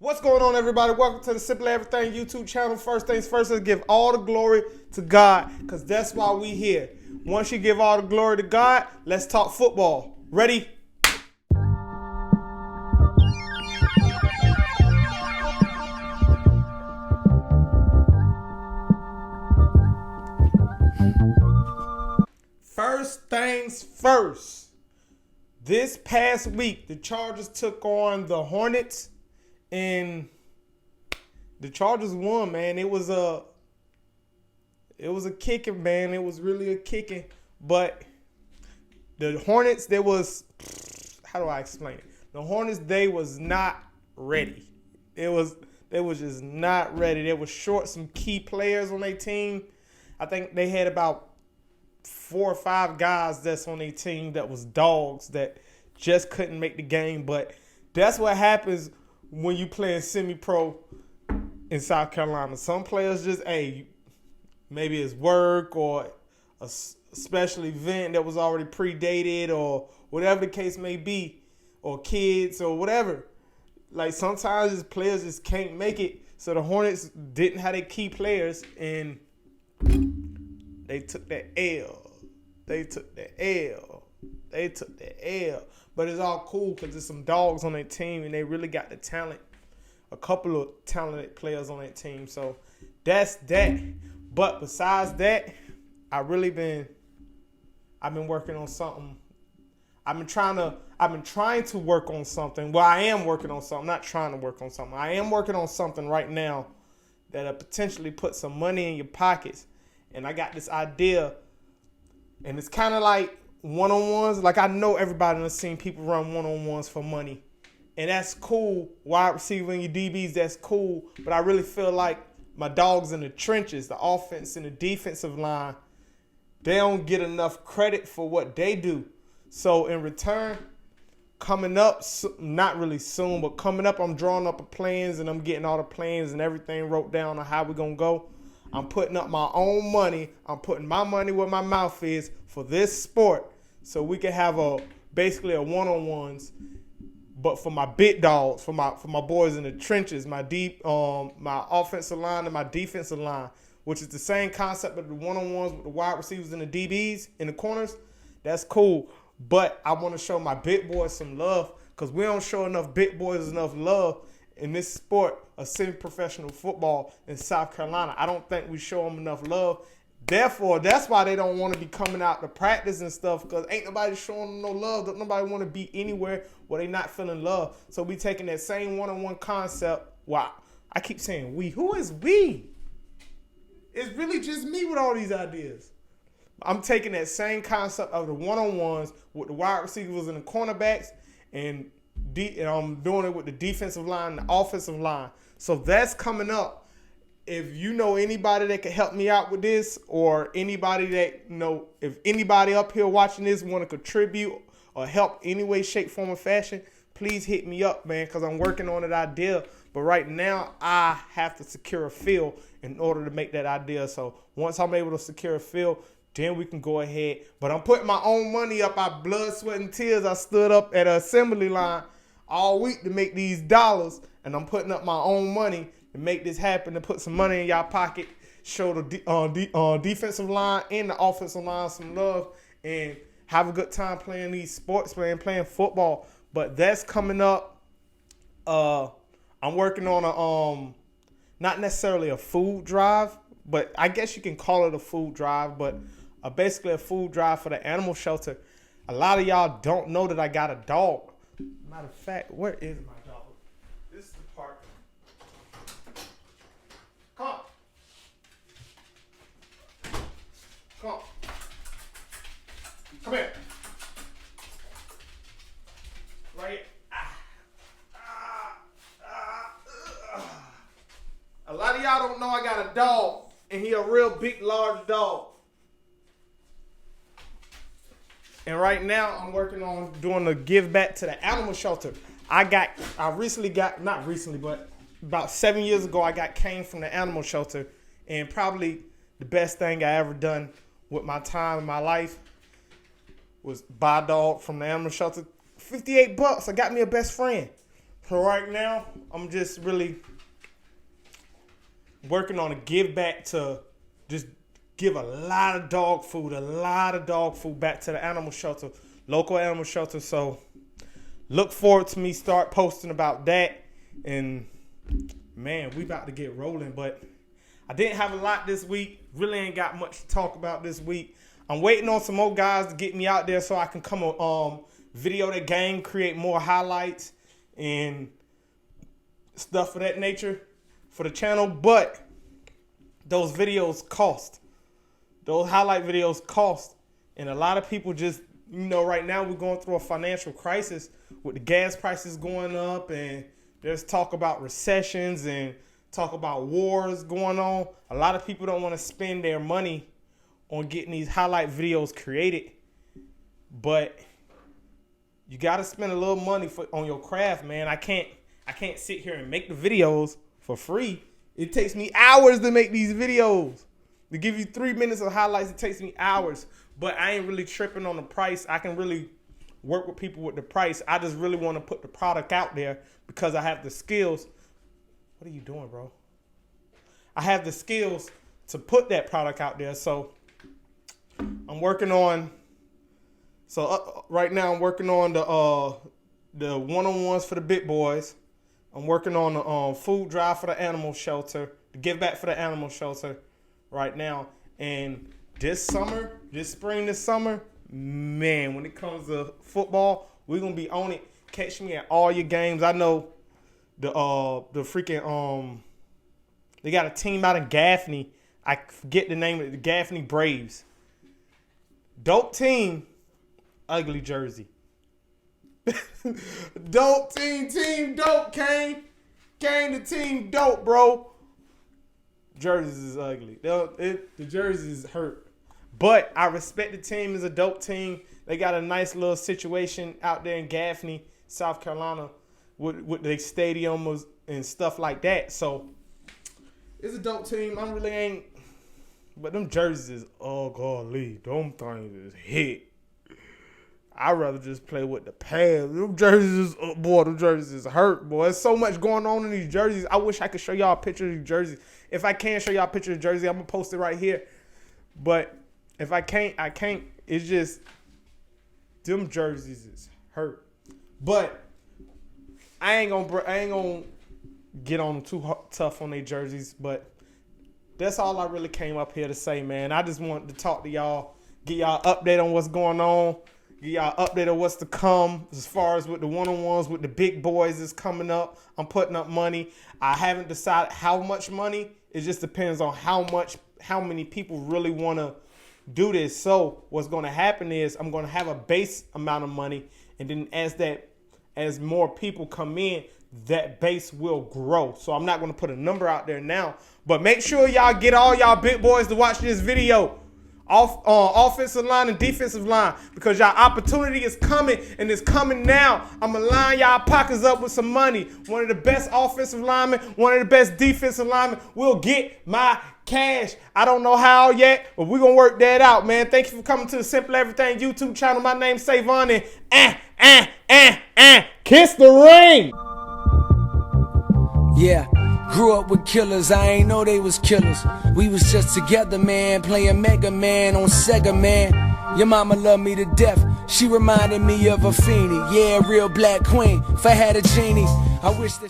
What's going on, everybody? Welcome to the Simple Everything YouTube channel. First things first, let's give all the glory to God, because that's why we here. Once you give all the glory to God, let's talk football. Ready? First things first. This past week, the Chargers took on the Hornets, and the Chargers won, man. It was a kicking, man. It was really a kicking. But the Hornets, how do I explain it? The Hornets, they was not ready. They was just not ready. They was short some key players on their team. I think they had about 4 or 5 guys that's on their team that was dogs that just couldn't make the game. But that's what happens when you play in semi-pro in South Carolina. Some players just, maybe it's work or a special event that was already predated or whatever the case may be, or kids or whatever. Like, sometimes players just can't make it. So the Hornets didn't have their key players, and they took that L. But it's all cool because there's some dogs on their team, and they really got the talent. A couple of talented players on that team. So that's that. But besides that, I've been working on something. I've been trying to work on something. Well, I am working on something. I'm not trying to work on something. I am working on something right now that'll potentially put some money in your pockets. And I got this idea. And it's kind of like one-on-ones. Like, I know everybody has seen people run one-on-ones for money. And that's cool. Wide receiver and your DBs, that's cool. But I really feel like my dogs in the trenches, the offense and the defensive line, they don't get enough credit for what they do. So in return, coming up, not really soon, but coming up, I'm drawing up the plans, and I'm getting all the plans and everything wrote down on how we're going to go. I'm putting up my own money. I'm putting my money where my mouth is for this sport, so we can have basically a one-on-ones, but for my big dogs, for my boys in the trenches, my offensive line and my defensive line, which is the same concept of the one-on-ones with the wide receivers and the DBs in the corners. That's cool, but I want to show my big boys some love, because we don't show enough big boys enough love in this sport of semi-professional football in South Carolina. I don't think we show them enough love. Therefore, that's why they don't want to be coming out to practice and stuff, because ain't nobody showing them no love. Don't nobody want to be anywhere where they not feeling love. So we taking that same one-on-one concept. Wow. I keep saying we. Who is we? It's really just me with all these ideas. I'm taking that same concept of the one-on-ones with the wide receivers and the cornerbacks, and I'm doing it with the defensive line and the offensive line. So that's coming up. If you know anybody that can help me out with this, or anybody that, if anybody up here watching this want to contribute or help any way, shape, form, or fashion, please hit me up, man, because I'm working on that idea. But right now, I have to secure a field in order to make that idea. So once I'm able to secure a field, then we can go ahead. But I'm putting my own money up. I blood, sweat, and tears. I stood up at an assembly line all week to make these dollars, and I'm putting up my own money to make this happen, to put some money in y'all pocket, show the defensive line and the offensive line some love, and have a good time playing these sports, playing football. But that's coming up. I'm working on not necessarily a food drive, but I guess you can call it a food drive, but basically a food drive for the animal shelter. A lot of y'all don't know that I got a dog. Matter of fact, where is my dog? This is the part. Come on. Come here. Right here. A lot of y'all don't know I got a dog, and he a real big, large dog. And right now, I'm working on doing the give back to the animal shelter. Not recently, but about 7 years ago, I got cane from the animal shelter. And probably the best thing I ever done with my time in my life was buy a dog from the animal shelter. $58. I got me a best friend. So right now, I'm just really working on a give back to just give a lot of dog food back to the animal shelter, local animal shelter. So look forward to me start posting about that. And man, we about to get rolling. But I didn't have a lot this week. Really ain't got much to talk about this week. I'm waiting on some more guys to get me out there so I can come video the game, create more highlights and stuff of that nature for the channel. But those videos cost. Those highlight videos cost. And a lot of people just, right now we're going through a financial crisis with the gas prices going up, and there's talk about recessions and talk about wars going on. A lot of people don't want to spend their money on getting these highlight videos created. But you got to spend a little money on your craft, man. I can't sit here and make the videos for free. It takes me hours to make these videos. To give you 3 minutes of highlights, it takes me hours. But I ain't really tripping on the price. I can really work with people with the price. I just really want to put the product out there because I have the skills. What are you doing, bro? I have the skills to put that product out there. So I'm working on. Right now I'm working on the one-on-ones for the big boys. I'm working on the food drive for the animal shelter, the give back for the animal shelter right now. And this spring, man, when it comes to football, we're going to be on it. Catch me at all your games. I know the freaking, they got a team out in Gaffney. I forget the name of it, the Gaffney Braves. Dope team, ugly jersey. Dope team dope, Kane. Kane, the team dope, bro. Jerseys is ugly. The jerseys hurt. But I respect the team. It's a dope team. They got a nice little situation out there in Gaffney, South Carolina, with the stadium and stuff like that. So it's a dope team. I really ain't. But them jerseys is, oh golly, them things is hit. I'd rather just play with the pads. Them jerseys, them jerseys hurt, boy. There's so much going on in these jerseys. I wish I could show y'all a picture of these jerseys. If I can show y'all a picture of the jersey, I'm going to post it right here. But if I can't, I can't. It's just, them jerseys is hurt. But I ain't gonna get on them too tough on their jerseys. But that's all I really came up here to say, man. I just wanted to talk to y'all, get y'all an update on what's going on. Give y'all an update of what's to come as far as with the one-on-ones with the big boys is coming up. I'm putting up money. I haven't decided how much money. It just depends on how many people really want to do this. So what's going to happen is I'm going to have a base amount of money, and then as more people come in, that base will grow. So I'm not going to put a number out there now, but make sure y'all get all y'all big boys to watch this video. Offensive line and defensive line, because y'all opportunity is coming, and it's coming now. I'm gonna line y'all pockets up with some money. One of the best offensive linemen, one of the best defensive linemen will get my cash. I don't know how yet, but we're gonna work that out, man. Thank you for coming to the Simple Everything YouTube channel. My name's Savon, and kiss the ring. Yeah. Grew up with killers, I ain't know they was killers. We was just together, man, playing Mega Man on Sega, man. Your mama loved me to death. She reminded me of a fiend. Yeah, real black queen. If I had a genie, I wish that